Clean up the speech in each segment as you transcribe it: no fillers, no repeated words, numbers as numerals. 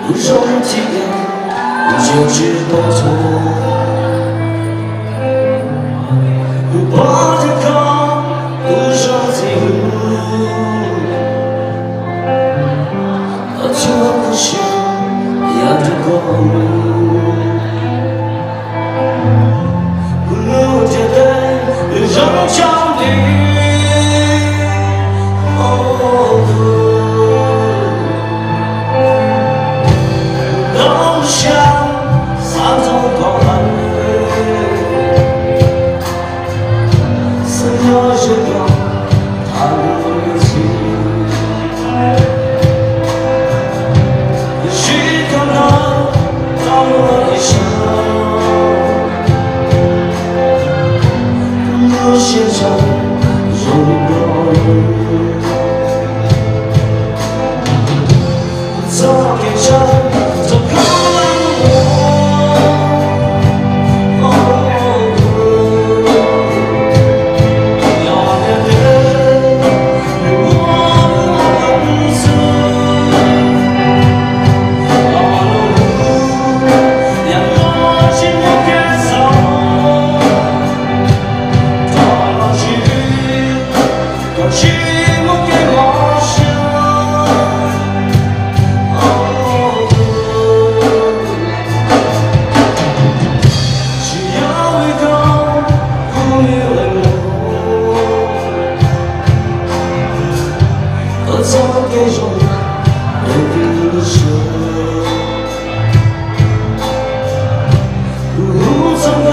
不容体谅，就知道错。我的口不容记录，我做不下要的光明。不如觉得仍焦虑。 现场容光，早点上，早看我。要面对我的文字，要我寂寞别走。 寂寞给我想，只要一个不迷冷漠，我早给种人的舍，路苍高，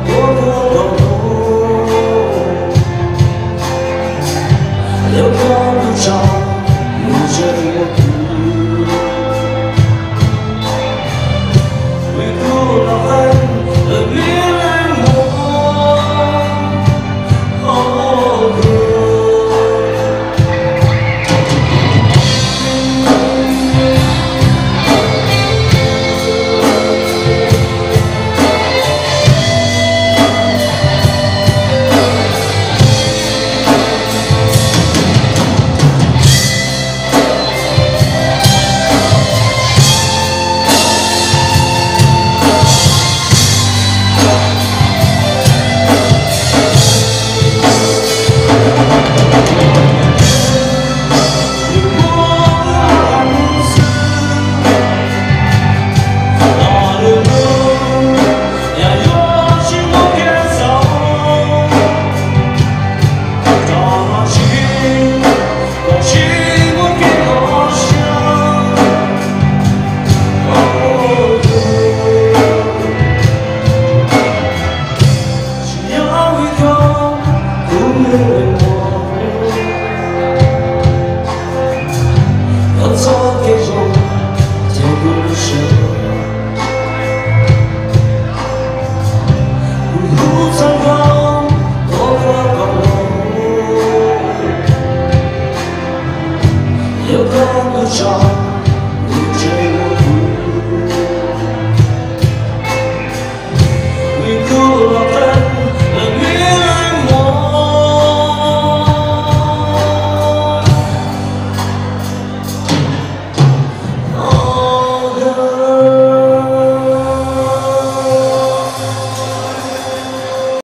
我不懂。 有光的照，映着我哭。回顾老恨和别人有光的照。